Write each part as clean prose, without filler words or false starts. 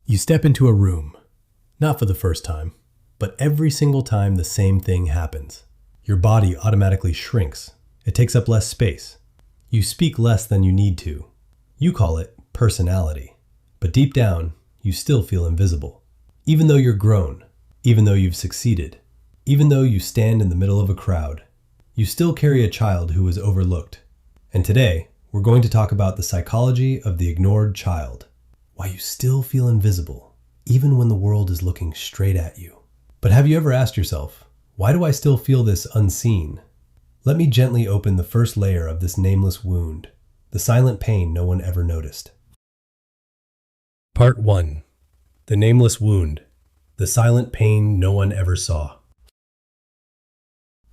You step into a room, not for the first time, but every single time the same thing happens. Your body automatically shrinks. It takes up less space. You speak less than you need to. You call it personality. But deep down, you still feel invisible. Even though you're grown, even though you've succeeded, even though you stand in the middle of a crowd, you still carry a child who was overlooked. And today, we're going to talk about the psychology of the ignored child. Why you still feel invisible, even when the world is looking straight at you. But have you ever asked yourself, why do I still feel this unseen? Let me gently open the first layer of this nameless wound, the silent pain no one ever noticed. Part 1. The nameless wound, the silent pain no one ever saw.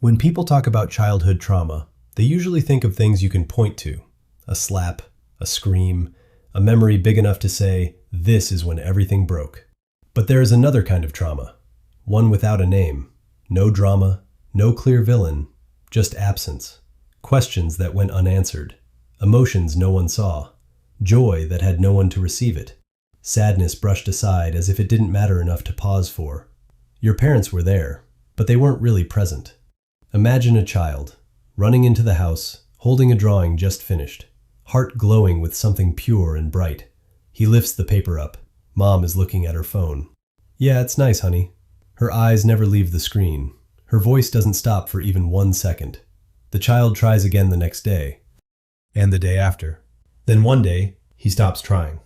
When people talk about childhood trauma, they usually think of things you can point to. A slap, a scream, a memory big enough to say, this is when everything broke. But there is another kind of trauma, one without a name. No drama, no clear villain, just absence. Questions that went unanswered. Emotions no one saw. Joy that had no one to receive it. Sadness brushed aside as if it didn't matter enough to pause for. Your parents were there, but they weren't really present. Imagine a child, running into the house, holding a drawing just finished, heart glowing with something pure and bright. He lifts the paper up. Mom is looking at her phone. Yeah, it's nice, honey. Her eyes never leave the screen. Her voice doesn't stop for even 1 second. The child tries again the next day. And the day after. Then one day, he stops trying.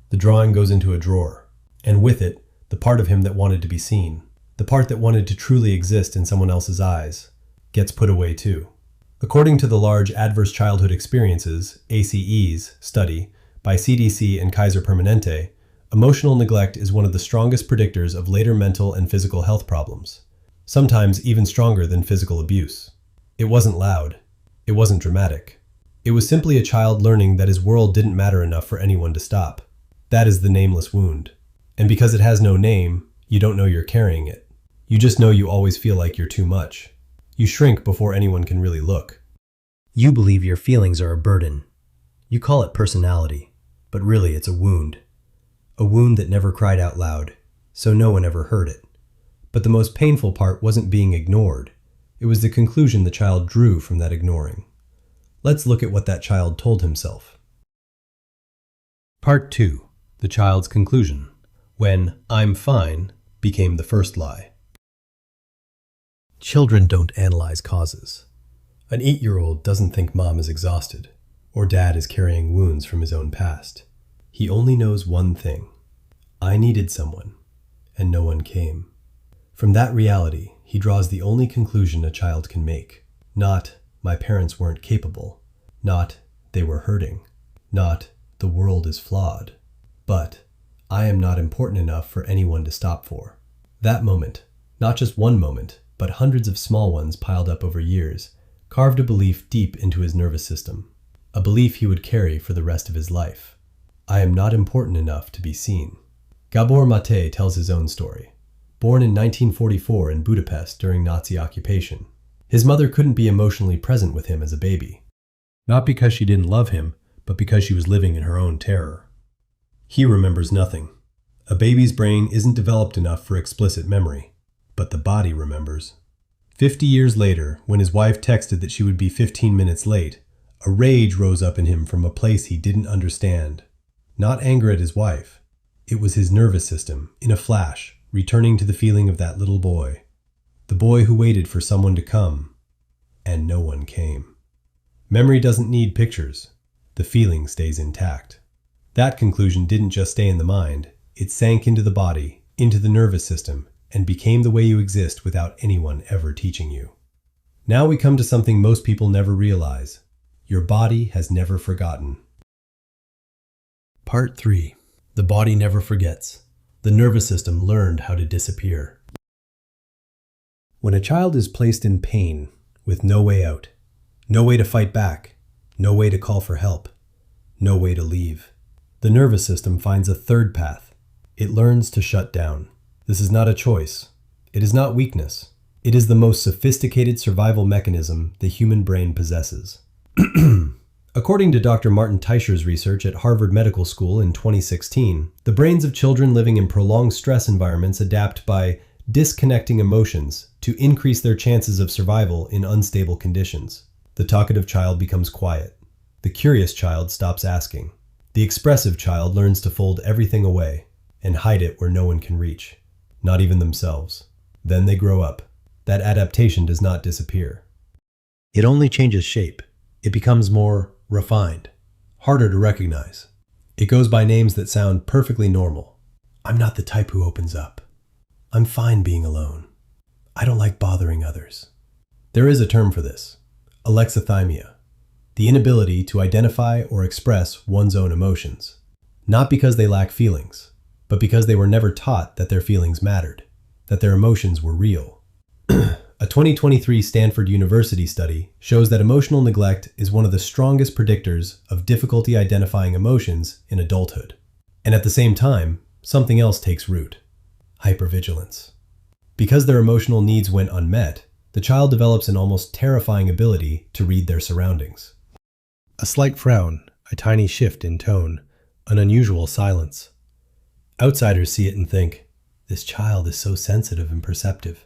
The drawing goes into a drawer. And with it, the part of him that wanted to be seen, the part that wanted to truly exist in someone else's eyes, gets put away too. According to the Large Adverse Childhood Experiences, ACEs, study by CDC and Kaiser Permanente, emotional neglect is one of the strongest predictors of later mental and physical health problems, sometimes even stronger than physical abuse. It wasn't loud. It wasn't dramatic. It was simply a child learning that his world didn't matter enough for anyone to stop. That is the nameless wound. And because it has no name, you don't know you're carrying it. You just know you always feel like you're too much. You shrink before anyone can really look. You believe your feelings are a burden. You call it personality, but really it's a wound. A wound that never cried out loud, so no one ever heard it. But the most painful part wasn't being ignored. It was the conclusion the child drew from that ignoring. Let's look at what that child told himself. Part 2. The child's conclusion. When "I'm fine" became the first lie. Children don't analyze causes. An 8-year-old doesn't think mom is exhausted, or dad is carrying wounds from his own past. He only knows one thing. I needed someone, and no one came. From that reality, he draws the only conclusion a child can make. Not, my parents weren't capable. Not, they were hurting. Not, the world is flawed. But, I am not important enough for anyone to stop for. That moment, not just one moment, but hundreds of small ones piled up over years, carved a belief deep into his nervous system. A belief he would carry for the rest of his life. I am not important enough to be seen. Gabor Mate tells his own story. Born in 1944 in Budapest during Nazi occupation, his mother couldn't be emotionally present with him as a baby. Not because she didn't love him, but because she was living in her own terror. He remembers nothing. A baby's brain isn't developed enough for explicit memory, but the body remembers. 50 years later, when his wife texted that she would be 15 minutes late, a rage rose up in him from a place he didn't understand. Not anger at his wife. It was his nervous system, in a flash, returning to the feeling of that little boy. The boy who waited for someone to come, and no one came. Memory doesn't need pictures. The feeling stays intact. That conclusion didn't just stay in the mind. It sank into the body, into the nervous system, and became the way you exist without anyone ever teaching you. Now we come to something most people never realize. Your body has never forgotten. Part 3. The body never forgets. The nervous system learned how to disappear. When a child is placed in pain, with no way out, no way to fight back, no way to call for help, no way to leave, the nervous system finds a third path. It learns to shut down. This is not a choice. It is not weakness. It is the most sophisticated survival mechanism the human brain possesses. According to Dr. Martin Teicher's research at Harvard Medical School in 2016, the brains of children living in prolonged stress environments adapt by disconnecting emotions to increase their chances of survival in unstable conditions. The talkative child becomes quiet. The curious child stops asking. The expressive child learns to fold everything away and hide it where no one can reach, not even themselves. Then they grow up. That adaptation does not disappear. It only changes shape. It becomes more refined, harder to recognize. It goes by names that sound perfectly normal. I'm not the type who opens up. I'm fine being alone. I don't like bothering others. There is a term for this: alexithymia, the inability to identify or express one's own emotions, not because they lack feelings, but because they were never taught that their feelings mattered, that their emotions were real. A 2023 Stanford University study shows that emotional neglect is one of the strongest predictors of difficulty identifying emotions in adulthood. And at the same time, something else takes root: hypervigilance. Because their emotional needs went unmet, the child develops an almost terrifying ability to read their surroundings. A slight frown, a tiny shift in tone, an unusual silence. Outsiders see it and think, this child is so sensitive and perceptive.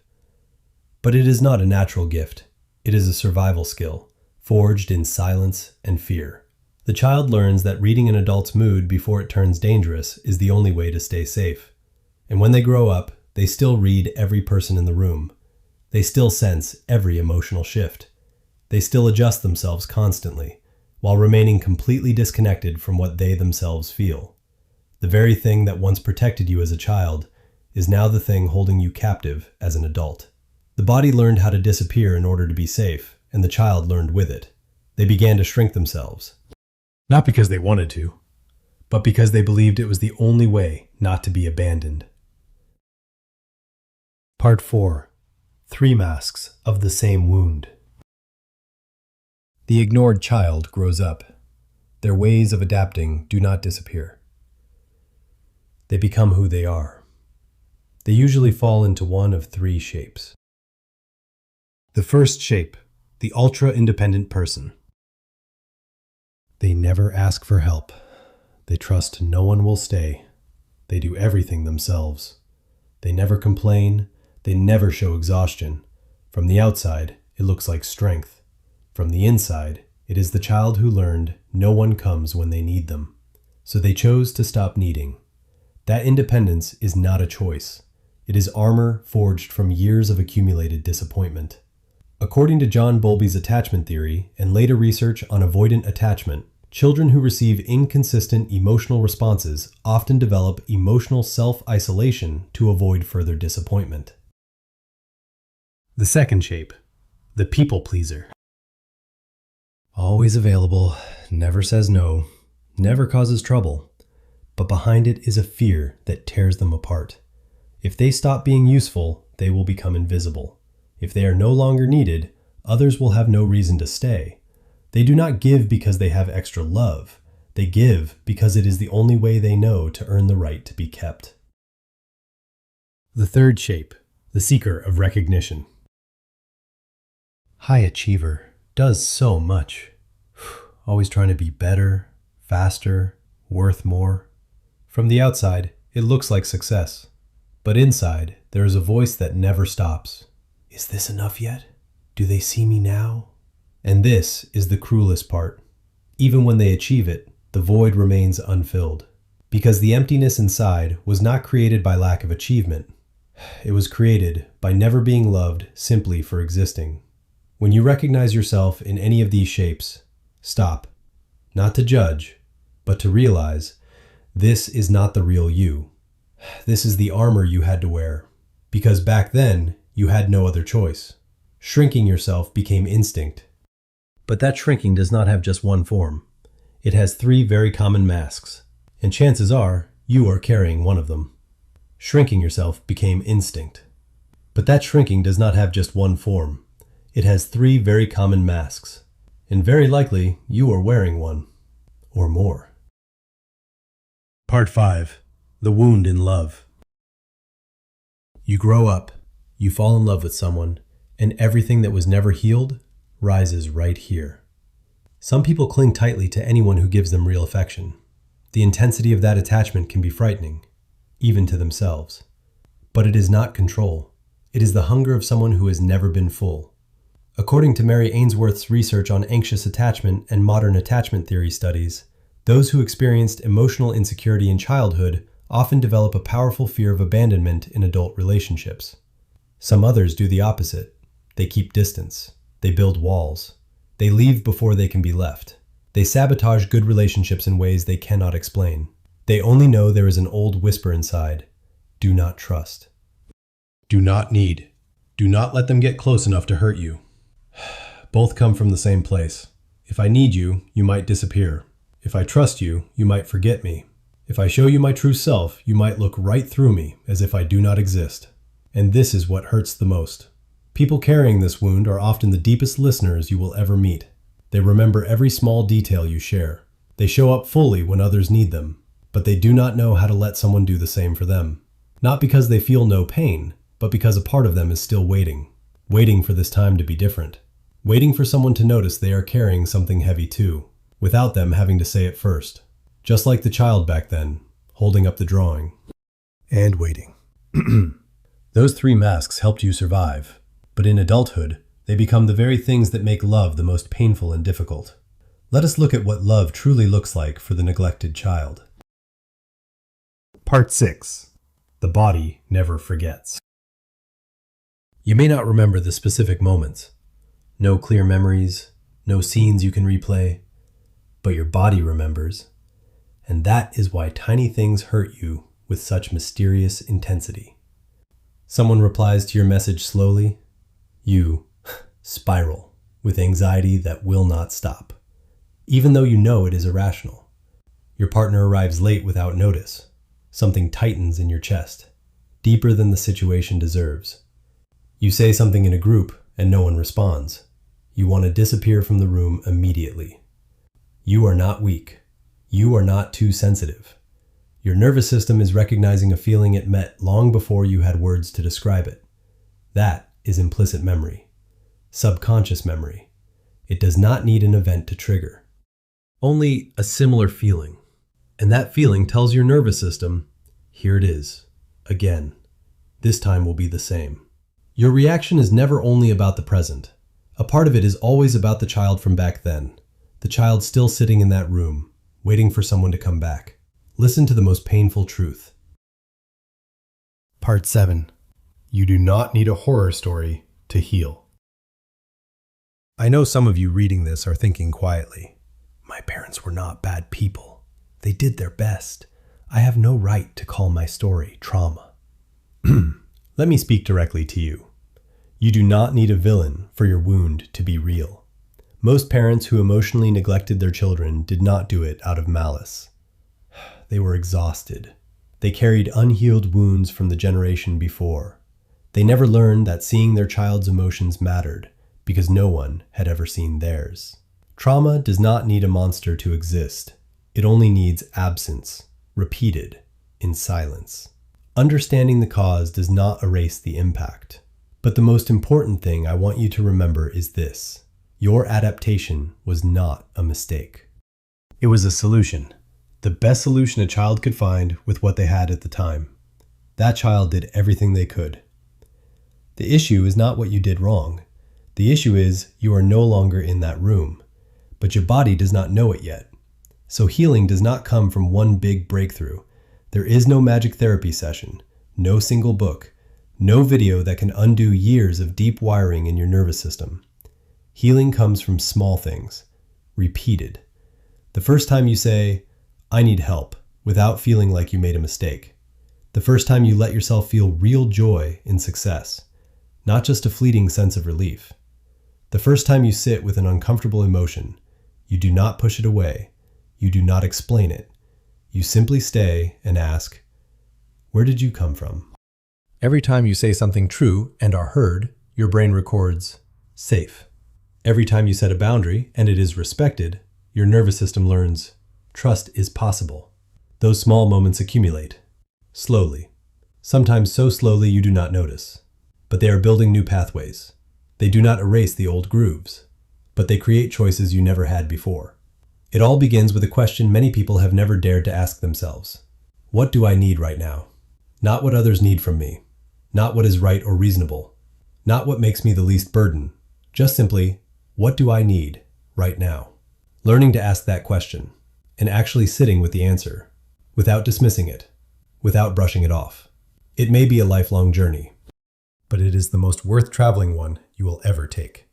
But it is not a natural gift. It is a survival skill, forged in silence and fear. The child learns that reading an adult's mood before it turns dangerous is the only way to stay safe. And when they grow up, they still read every person in the room. They still sense every emotional shift. They still adjust themselves constantly, while remaining completely disconnected from what they themselves feel. The very thing that once protected you as a child is now the thing holding you captive as an adult. The body learned how to disappear in order to be safe, and the child learned with it. They began to shrink themselves. Not because they wanted to, but because they believed it was the only way not to be abandoned. Part 4. 3 masks of the same wound. The ignored child grows up. Their ways of adapting do not disappear. They become who they are. They usually fall into one of 3 shapes. The first shape, the ultra-independent person. They never ask for help. They trust no one will stay. They do everything themselves. They never complain. They never show exhaustion. From the outside, it looks like strength. From the inside, it is the child who learned no one comes when they need them. So they chose to stop needing. That independence is not a choice. It is armor forged from years of accumulated disappointment. According to John Bowlby's attachment theory and later research on avoidant attachment, children who receive inconsistent emotional responses often develop emotional self-isolation to avoid further disappointment. The second shape, the people pleaser. Always available, never says no, never causes trouble, but behind it is a fear that tears them apart. If they stop being useful, they will become invisible. If they are no longer needed, others will have no reason to stay. They do not give because they have extra love. They give because it is the only way they know to earn the right to be kept. The third shape, the seeker of recognition. High achiever does so much. Always trying to be better, faster, worth more. From the outside, it looks like success. But inside, there is a voice that never stops. Is this enough yet? Do they see me now? And this is the cruelest part. Even when they achieve it, the void remains unfilled. Because the emptiness inside was not created by lack of achievement. It was created by never being loved simply for existing. When you recognize yourself in any of these shapes, stop. Not to judge, but to realize this is not the real you. This is the armor you had to wear. Because back then, you had no other choice. Shrinking yourself became instinct. But that shrinking does not have just one form. It has 3 very common masks, and chances are you are carrying one of them. Shrinking yourself became instinct. But that shrinking does not have just one form. It has 3 very common masks, and very likely you are wearing one, or more. Part 5. The wound in love. You grow up. You fall in love with someone, and everything that was never healed rises right here. Some people cling tightly to anyone who gives them real affection. The intensity of that attachment can be frightening, even to themselves. But it is not control. It is the hunger of someone who has never been full. According to Mary Ainsworth's research on anxious attachment and modern attachment theory studies, those who experienced emotional insecurity in childhood often develop a powerful fear of abandonment in adult relationships. Some others do the opposite. They keep distance. They build walls. They leave before they can be left. They sabotage good relationships in ways they cannot explain. They only know there is an old whisper inside. Do not trust. Do not need. Do not let them get close enough to hurt you. Both come from the same place. If I need you, you might disappear. If I trust you, you might forget me. If I show you my true self, you might look right through me as if I do not exist. And this is what hurts the most. People carrying this wound are often the deepest listeners you will ever meet. They remember every small detail you share. They show up fully when others need them, but they do not know how to let someone do the same for them. Not because they feel no pain, but because a part of them is still waiting for this time to be different. Waiting for someone to notice they are carrying something heavy too, without them having to say it first. Just like the child back then, holding up the drawing. And waiting. Those 3 masks helped you survive, but in adulthood, they become the very things that make love the most painful and difficult. Let us look at what love truly looks like for the neglected child. Part 6. The body never forgets. You may not remember the specific moments. No clear memories, no scenes you can replay, but your body remembers. And that is why tiny things hurt you with such mysterious intensity. Someone replies to your message slowly. You spiral with anxiety that will not stop, even though you know it is irrational. Your partner arrives late without notice. Something tightens in your chest, deeper than the situation deserves. You say something in a group and no one responds. You want to disappear from the room immediately. You are not weak. You are not too sensitive. Your nervous system is recognizing a feeling it met long before you had words to describe it. That is implicit memory, subconscious memory. It does not need an event to trigger. Only a similar feeling. And that feeling tells your nervous system, here it is, again. This time will be the same. Your reaction is never only about the present. A part of it is always about the child from back then. The child still sitting in that room, waiting for someone to come back. Listen to the most painful truth. Part 7. You do not need a horror story to heal. I know some of you reading this are thinking quietly, my parents were not bad people. They did their best. I have no right to call my story trauma. Let me speak directly to you. You do not need a villain for your wound to be real. Most parents who emotionally neglected their children did not do it out of malice. They were exhausted. They carried unhealed wounds from the generation before. They never learned that seeing their child's emotions mattered because no one had ever seen theirs. Trauma does not need a monster to exist. It only needs absence, repeated in silence. Understanding the cause does not erase the impact. But the most important thing I want you to remember is this. Your adaptation was not a mistake. It was a solution. The best solution a child could find with what they had at the time. That child did everything they could. The issue is not what you did wrong. The issue is you are no longer in that room, but your body does not know it yet. So healing does not come from one big breakthrough. There is no magic therapy session, no single book, no video that can undo years of deep wiring in your nervous system. Healing comes from small things, repeated. The first time you say, I need help, without feeling like you made a mistake. The first time you let yourself feel real joy in success, not just a fleeting sense of relief. The first time you sit with an uncomfortable emotion, you do not push it away, you do not explain it. You simply stay and ask, where did you come from? Every time you say something true and are heard, your brain records, safe. Every time you set a boundary and it is respected, your nervous system learns, trust is possible. Those small moments accumulate, slowly. Sometimes so slowly you do not notice. But they are building new pathways. They do not erase the old grooves. but they create choices you never had before. It all begins with a question many people have never dared to ask themselves. What do I need right now? Not what others need from me. Not what is right or reasonable. Not what makes me the least burden. Just simply, what do I need right now? Learning to ask that question, and actually sitting with the answer, without dismissing it, without brushing it off. It may be a lifelong journey, but it is the most worth traveling one you will ever take.